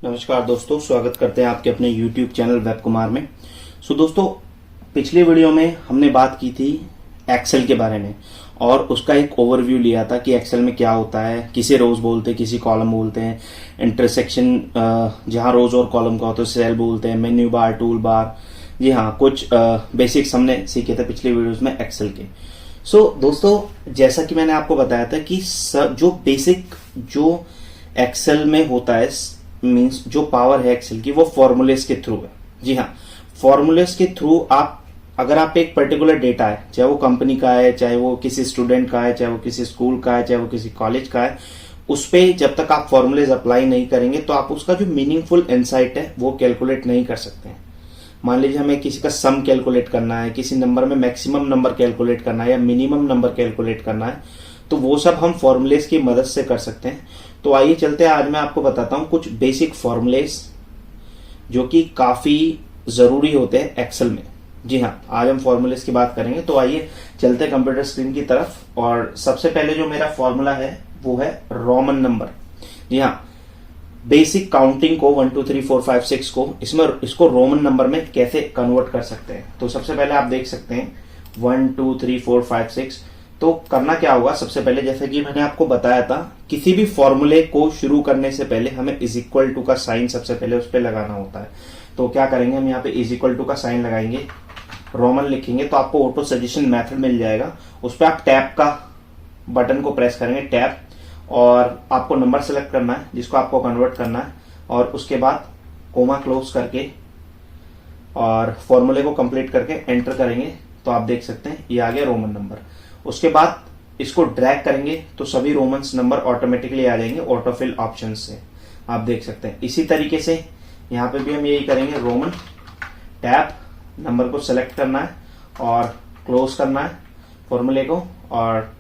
नमस्कार दोस्तों, स्वागत करते हैं आपके अपने YouTube चैनल वेब कुमार में। दोस्तों, पिछले वीडियो में हमने बात की थी एक्सेल के बारे में और उसका एक ओवरव्यू लिया था कि एक्सेल में क्या होता है, किसे रोज बोलते हैं, किसी कॉलम बोलते हैं, इंटरसेक्शन जहां रोज और कॉलम का होता है सेल बोलते हैं, मेन्यू बार, टूल बार। जी हाँ, कुछ बेसिक्स हमने सीखे थे पिछले वीडियोस में एक्सेल के। दोस्तों, जैसा कि मैंने आपको बताया था कि जो बेसिक जो एक्सेल में होता है, मींस जो पावर है एक्सेल की, वो फॉर्मूलेस के थ्रू है। जी हाँ, फॉर्मूलेस के थ्रू अगर आप एक पर्टिकुलर डेटा है, चाहे वो कंपनी का है, चाहे वो किसी स्टूडेंट का है, चाहे वो किसी स्कूल का है, चाहे वो किसी कॉलेज का है, उस पे जब तक आप फॉर्मूलेस अप्लाई नहीं करेंगे तो आप उसका जो मीनिंगफुल इंसाइट है वो कैलकुलेट नहीं कर सकते हैं। मान लीजिए हमें किसी का सम कैलकुलेट करना है, किसी नंबर में मैक्सिमम नंबर कैलकुलेट करना है या मिनिमम नंबर कैलकुलेट करना है, तो वो सब हम फॉर्मूलेस की मदद से कर सकते हैं। तो आइए चलते हैं, आज मैं आपको बताता हूं कुछ बेसिक फॉर्मूलेस जो कि काफी जरूरी होते हैं एक्सेल में। जी हाँ, आज हम फॉर्मूलेस की बात करेंगे। तो आइए चलते हैं कंप्यूटर स्क्रीन की तरफ। और सबसे पहले जो मेरा फॉर्मूला है वो है रोमन नंबर। जी हाँ, बेसिक काउंटिंग को 1 2 3 4 5 6 को इसको रोमन नंबर में कैसे कन्वर्ट कर सकते हैं। तो सबसे पहले आप देख सकते हैं 1 2 3 4 5 6। तो करना क्या होगा, सबसे पहले जैसे कि मैंने आपको बताया था, किसी भी फॉर्मूले को शुरू करने से पहले हमें इज इक्वल टू का साइन सबसे पहले उस पर लगाना होता है। तो क्या करेंगे, हम यहाँ पे इज इक्वल टू का साइन लगाएंगे, रोमन लिखेंगे, तो आपको ऑटो सजेशन मेथड मिल जाएगा। उस पर आप टैब का बटन को प्रेस करेंगे, टैब, और आपको नंबर सेलेक्ट करना है जिसको आपको कन्वर्ट करना है, और उसके बाद कोमा क्लोज करके और फॉर्मूले को कंप्लीट करके एंटर करेंगे तो आप देख सकते हैं ये आ गया रोमन नंबर। उसके बाद इसको ड्रैग करेंगे तो सभी रोमन्स नंबर ऑटोमेटिकली आ जाएंगे ऑटोफिल ऑप्शन से, आप देख सकते हैं। इसी तरीके से यहाँ पे भी हम यही करेंगे, रोमन, टैब, नंबर को सेलेक्ट करना है और क्लोज करना है फॉर्मूले को और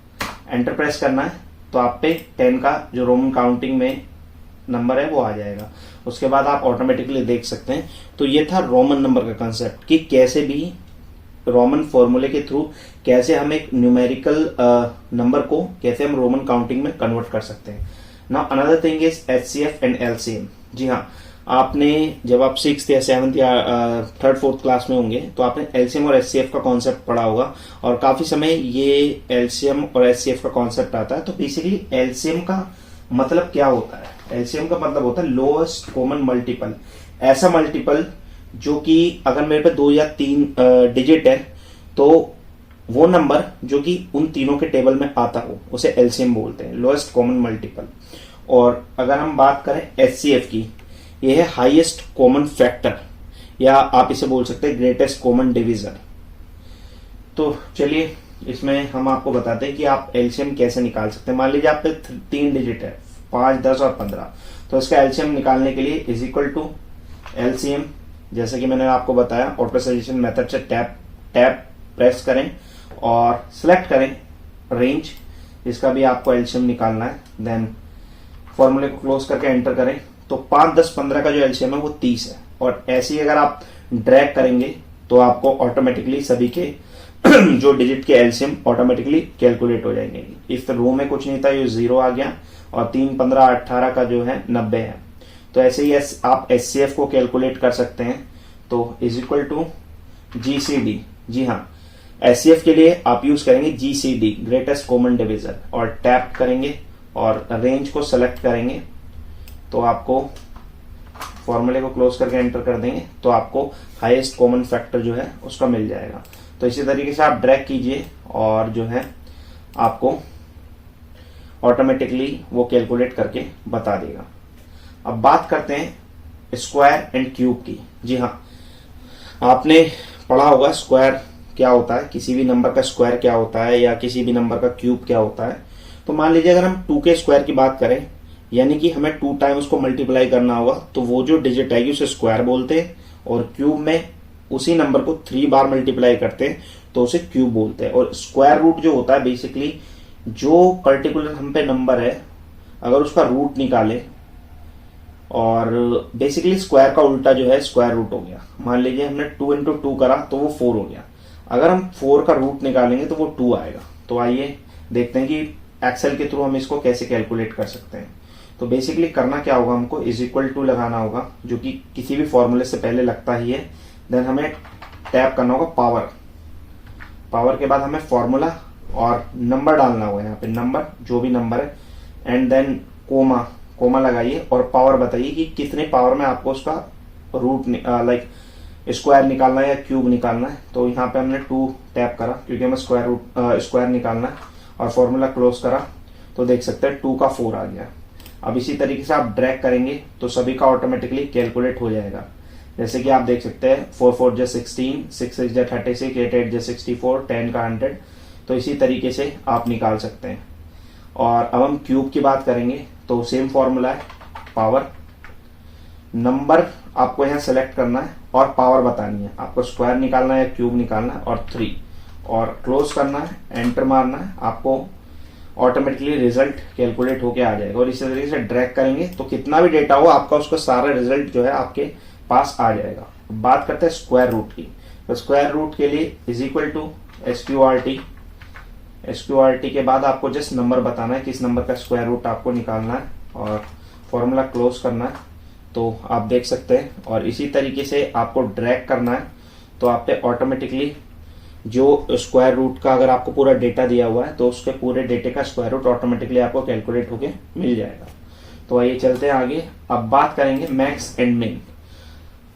एंटर प्रेस करना है, तो आप पे 10 का जो रोमन काउंटिंग में नंबर है वो आ जाएगा। उसके बाद आप ऑटोमेटिकली देख सकते हैं। तो ये था रोमन नंबर का कंसेप्ट कि कैसे भी रोमन फॉर्मूले के थ्रू कैसे हम एक न्यूमेरिकल नंबर को कैसे हम रोमन काउंटिंग में कन्वर्ट कर सकते हैं। Now another thing is HCF and LCM. जी हाँ, आपने जब आप 6th या 7th या 3rd 4th क्लास में होंगे तो आपने एलसीएम और एचसीएफ का कॉन्सेप्ट पढ़ा होगा, और काफी समय ये एलसीएम और एचसीएफ का कॉन्सेप्ट आता है। तो बेसिकली एलसीएम का मतलब क्या होता है? एलसीएम का मतलब होता है लोएस्ट कॉमन मल्टीपल, ऐसा मल्टीपल जो कि अगर मेरे पे 2 या 3 डिजिट है तो वो नंबर जो कि उन तीनों के टेबल में आता हो उसे एलसीएम बोलते हैं, लोएस्ट कॉमन मल्टीपल। और अगर हम बात करें एचसीएफ की, ये है हाईएस्ट कॉमन फैक्टर, या आप इसे बोल सकते हैं ग्रेटेस्ट कॉमन डिविजन। तो चलिए इसमें हम आपको बताते हैं कि आप एलसीएम कैसे निकाल सकते हैं। मान लीजिए आप पे 3 डिजिट है, 5, 10 और 15, तो इसका एलसीएम निकालने के लिए इज इक्वल टू एलसीएम, जैसे कि मैंने आपको बताया, ऑटो सजेशन मेथड से टैब प्रेस करें और सिलेक्ट करें रेंज, जिसका भी आपको एलसीएम निकालना है। देन फॉर्मूले को क्लोज करके एंटर करें तो 5, 10, 15 का जो एलसीएम है वो 30 है। और ऐसे ही अगर आप ड्रैग करेंगे तो आपको ऑटोमेटिकली सभी के जो डिजिट के एलसीएम ऑटोमेटिकली कैलकुलेट हो जाएंगे। इस रो में कुछ नहीं था, ये 0 आ गया, और 3, 15, 18 का जो है 90 है। तो ऐसे ही आप एचसीएफ को कैलकुलेट कर सकते हैं। तो इज इक्वल टू जीसीडी। जी हाँ, एचसीएफ के लिए आप यूज करेंगे जीसीडी, ग्रेटेस्ट कॉमन डिविजन, और टैप करेंगे और रेंज को सेलेक्ट करेंगे तो आपको फॉर्मूले को क्लोज करके एंटर कर देंगे तो आपको हाईएस्ट कॉमन फैक्टर जो है उसका मिल जाएगा। तो इसी तरीके से आप ड्रैग कीजिए और जो है आपको ऑटोमेटिकली वो कैलकुलेट करके बता देगा। अब बात करते हैं स्क्वायर एंड क्यूब की। जी हाँ, आपने पढ़ा होगा स्क्वायर क्या होता है, किसी भी नंबर का स्क्वायर क्या होता है या किसी भी नंबर का क्यूब क्या होता है। तो मान लीजिए अगर हम 2 के स्क्वायर की बात करें, यानी कि हमें 2 टाइम उसको मल्टीप्लाई करना होगा, तो वो जो डिजिट आएगी उसे स्क्वायर बोलते हैं, और क्यूब में उसी नंबर को 3 बार मल्टीप्लाई करते हैं तो उसे क्यूब बोलते हैं। और स्क्वायर रूट जो होता है, बेसिकली जो पर्टिकुलर हम पे नंबर है अगर उसका रूट निकाले, और बेसिकली स्क्वायर का उल्टा जो है स्क्वायर रूट हो गया। मान लीजिए हमने 2 इंटू 2 करा तो वो 4 हो गया, अगर हम 4 का रूट निकालेंगे तो वो 2 आएगा। तो आइए देखते हैं कि एक्सेल के थ्रू हम इसको कैसे कैलकुलेट कर सकते हैं। तो बेसिकली करना क्या होगा, हमको इज इक्वल टू लगाना होगा, जो कि किसी भी फॉर्मूले से पहले लगता ही है। देन हमें टैप करना होगा पावर, पावर के बाद हमें फॉर्मूला और नंबर डालना होगा, यहाँ पे नंबर जो भी नंबर है, एंड देन कोमा, कोमा लगाइए और पावर बताइए कि कितने पावर में आपको उसका रूट लाइक स्क्वायर निकालना है या क्यूब निकालना है। तो यहाँ पे हमने 2 टैप करा क्योंकि हमें स्क्वायर निकालना है, और फॉर्मूला क्लोज करा तो देख सकते हैं 2 का 4 आ गया। अब इसी तरीके से आप ड्रैग करेंगे तो सभी का ऑटोमेटिकली कैलकुलेट हो जाएगा। जैसे कि आप देख सकते हैं 4 4 जा 16, 6 6 जा 36, 8 8 जा 64, 10 का 100। तो इसी तरीके से आप निकाल सकते हैं। और अब हम क्यूब की बात करेंगे तो सेम फॉर्मूला है, पावर, नंबर आपको यहाँ सेलेक्ट करना है और पावर बतानी है, आपको स्क्वायर निकालना है या क्यूब निकालना है, और 3 और क्लोज करना है, एंटर मारना है, आपको ऑटोमेटिकली रिजल्ट कैलकुलेट होके आ जाएगा। और इसी तरीके से ड्रैग करेंगे तो कितना भी डेटा हो आपका उसका सारा रिजल्ट जो है आपके पास आ जाएगा। बात करते हैं स्क्वायर रूट की। तो स्क्वायर रूट के लिए is equal to SQRT, SQRT के बाद आपको जस्ट नंबर बताना है किस नंबर का स्क्वायर रूट आपको निकालना है, और फॉर्मूला क्लोज करना है। तो आप देख सकते हैं, और इसी तरीके से आपको ड्रैग करना है तो आप पे ऑटोमेटिकली जो स्क्वायर रूट का अगर आपको पूरा डेटा दिया हुआ है तो उसके पूरे डेटे का स्क्वायर रूट ऑटोमेटिकली आपको कैलकुलेट होके मिल जाएगा। तो आइए चलते हैं आगे। अब बात करेंगे मैक्स एंड मिन।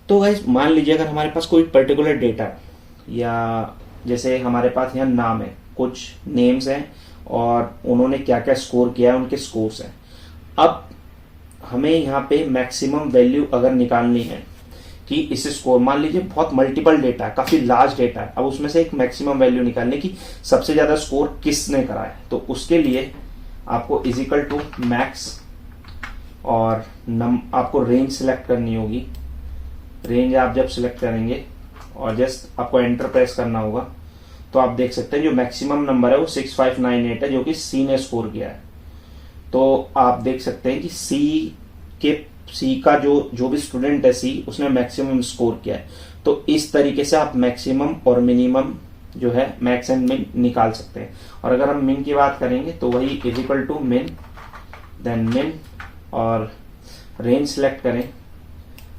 तो गाइस मान लीजिए अगर हमारे पास कोई पर्टिकुलर डेटा है, या जैसे हमारे पास यहाँ नाम है, कुछ नेम्स हैं और उन्होंने क्या क्या स्कोर किया है, उनके स्कोर्स हैं। अब हमें यहाँ पे मैक्सिमम वैल्यू अगर निकालनी है कि इस स्कोर, मान लीजिए बहुत मल्टीपल डेटा है, काफी लार्ज डेटा है, अब उसमें से एक मैक्सिमम वैल्यू निकालने की सबसे ज्यादा स्कोर किसने करा है, तो उसके लिए आपको इज इक्वल टू मैक्स और आपको रेंज सिलेक्ट करनी होगी। रेंज आप जब सिलेक्ट करेंगे और जस्ट आपको एंटर प्रेस करना होगा तो आप देख सकते हैं जो मैक्सिमम नंबर है वो 6598 है, जो कि सी ने स्कोर किया है। तो आप देख सकते हैं कि सी का जो भी स्टूडेंट है सी, उसने मैक्सिमम स्कोर किया है। तो इस तरीके से आप मैक्सिमम और मिनिमम जो है मैक्स एंड मिन निकाल सकते हैं। और अगर हम मिन की बात करेंगे तो वही इज इक्वल टू मिन, देन मिन, और रेंज सेलेक्ट करें।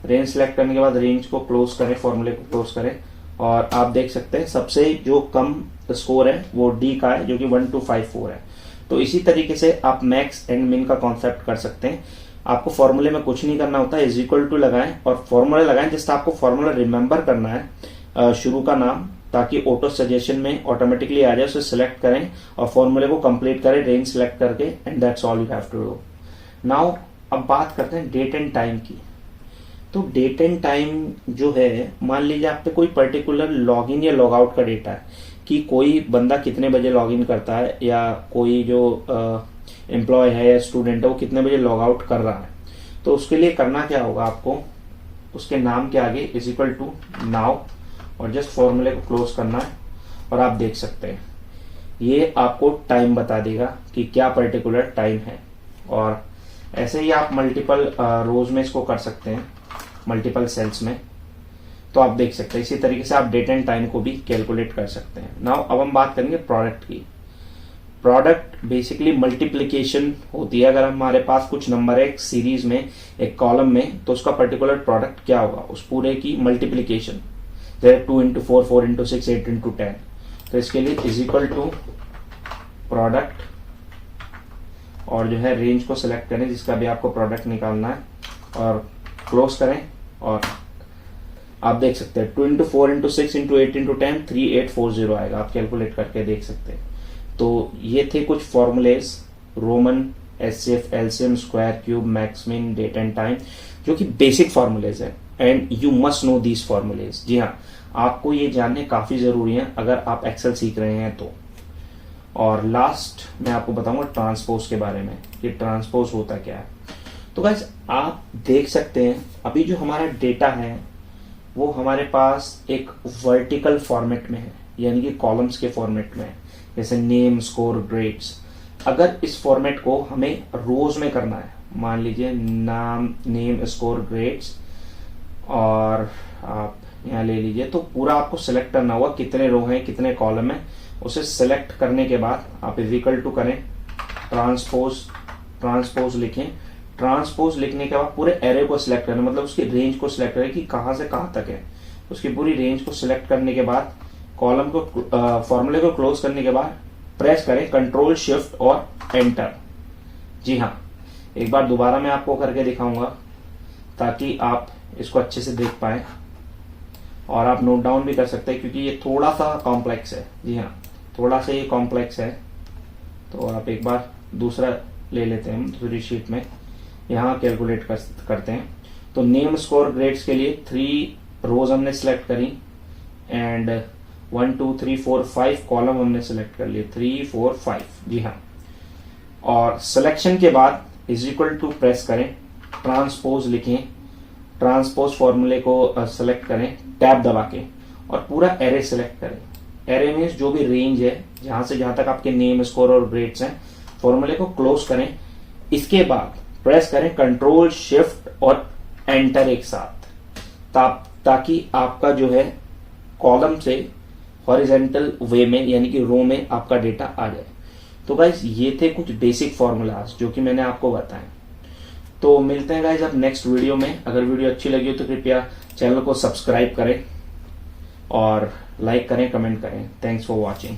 रेंज सेलेक्ट करने के बाद रेंज को क्लोज करें, फॉर्मूले को क्लोज करें, और आप देख सकते हैं सबसे जो कम स्कोर है वो डी का है, जो कि 1254 है। तो इसी तरीके से आप मैक्स एंड मिन का कॉन्सेप्ट कर सकते हैं। आपको फॉर्मूले में कुछ नहीं करना होता है, इज इक्वल टू लगाएं और फॉर्मूला लगाएं। जस्ट आपको फॉर्मूला रिमेंबर करना है, शुरू का नाम, ताकि ऑटो सजेशन में ऑटोमेटिकली आ जाए, उसे सिलेक्ट करें और फॉर्मूले को कंप्लीट करें रेंज सिलेक्ट करके, and that's all you have to do. Now अब बात करते हैं डेट एंड टाइम की। तो डेट एंड टाइम जो है, मान लीजिए आप पे कोई पर्टिकुलर लॉगिन या लॉग आउट का डेटा है कि कोई बंदा कितने बजे लॉगिन करता है, या कोई जो एम्प्लॉय है या स्टूडेंट है वो कितने बजे लॉग आउट कर रहा है। तो उसके लिए करना क्या होगा, आपको उसके नाम के आगे इज इक्वल टू नाउ और जस्ट फॉर्मूले को क्लोज करना है, और आप देख सकते हैं ये आपको टाइम बता देगा कि क्या पर्टिकुलर टाइम है। और ऐसे ही आप मल्टीपल रोज में इसको कर सकते हैं, मल्टीपल सेल्स में। तो आप देख सकते हैं इसी तरीके से आप डेट एंड टाइम को भी कैलकुलेट कर सकते हैं। नाउ अब हम बात करेंगे प्रोडक्ट की। प्रोडक्ट बेसिकली मल्टीप्लिकेशन होती है। अगर हमारे पास कुछ नंबर है एक सीरीज में, एक कॉलम में, तो उसका पर्टिकुलर प्रोडक्ट क्या होगा, उस पूरे की मल्टीप्लिकेशन, जैसे 2 into 4, 4 into 6, 8 into 10। तो इसके लिए इज इक्वल टू प्रोडक्ट, और जो है रेंज को सिलेक्ट करें जिसका भी आपको प्रोडक्ट निकालना है, और क्लोज करें, और आप देख सकते हैं 2 into 4 into 6 into 8 into 10, 3840 आएगा। आप कैलकुलेट करके देख सकते हैं। तो ये थे कुछ formulae, Roman, HCF, LCM, square, cube, max, min, date and time, जो कि बेसिक फॉर्मूलेज है, and you must know these formulae. जी हाँ, आपको ये जानने काफी जरूरी है अगर आप एक्सेल सीख रहे हैं तो। और लास्ट मैं आपको बताऊंगा ट्रांसपोज के बारे में कि ट्रांसपोज होता क्या है। तो गाइस आप देख सकते हैं अभी जो हमारा डेटा है वो हमारे पास एक वर्टिकल फॉर्मेट में है, यानी कि कॉलम्स के फॉर्मेट में है, जैसे नेम, स्कोर, ग्रेड्स। अगर इस फॉर्मेट को हमें रोज में करना है, मान लीजिए नाम, नेम, स्कोर, ग्रेड्स, और आप यहाँ ले लीजिए, तो पूरा आपको सिलेक्ट करना होगा कितने रो हैं, कितने कॉलम है। उसे सिलेक्ट करने के बाद आप इज इक्वल टू करें ट्रांसपोज, ट्रांसपोज लिखें, ट्रांसपोज लिखने के बाद पूरे एरे को सिलेक्ट करें, मतलब उसकी रेंज को सिलेक्ट करें कि कहां से कहां तक है। उसकी पूरी रेंज को सिलेक्ट करने के बाद कॉलम को फॉर्मूले को क्लोज करने के बाद प्रेस करें कंट्रोल शिफ्ट और एंटर। जी हाँ, एक बार दोबारा मैं आपको करके दिखाऊंगा ताकि आप इसको अच्छे से देख पाए और आप नोट डाउन भी कर सकते हैं, क्योंकि ये थोड़ा सा कॉम्प्लेक्स है। जी हाँ, थोड़ा सा ये कॉम्प्लेक्स है। तो आप एक बार दूसरा ले लेते हैं, दूसरी शीट में यहाँ कैलकुलेट करते हैं। तो नेम स्कोर ग्रेड्स के लिए 3 रोज हमने सिलेक्ट करी एंड 1 2 3 4 5 कॉलम हमने सिलेक्ट कर लिए, 3 4 5। जी हाँ, और सिलेक्शन के बाद इज इक्वल टू प्रेस करें, ट्रांसपोज लिखें, ट्रांसपोज फॉर्मूले को सेलेक्ट करें टैब दबा के और पूरा एरे सेलेक्ट करें। एरे मीन्स जो भी रेंज है जहां से जहां तक आपके नेम स्कोर और ग्रेड्स हैं, फॉर्मूले को क्लोज करें। इसके बाद प्रेस करें कंट्रोल शिफ्ट और एंटर एक साथ, ताकि आपका जो है कॉलम से हॉरिजेंटल वे में यानी कि रो में आपका डेटा आ जाए। तो गाइज ये थे कुछ बेसिक फॉर्मूलाज जो कि मैंने आपको बताए। तो मिलते हैं गाइज अब नेक्स्ट वीडियो में। अगर वीडियो अच्छी लगी हो तो कृपया चैनल को सब्सक्राइब करें और लाइक करें, कमेंट करें। Thanks for watching.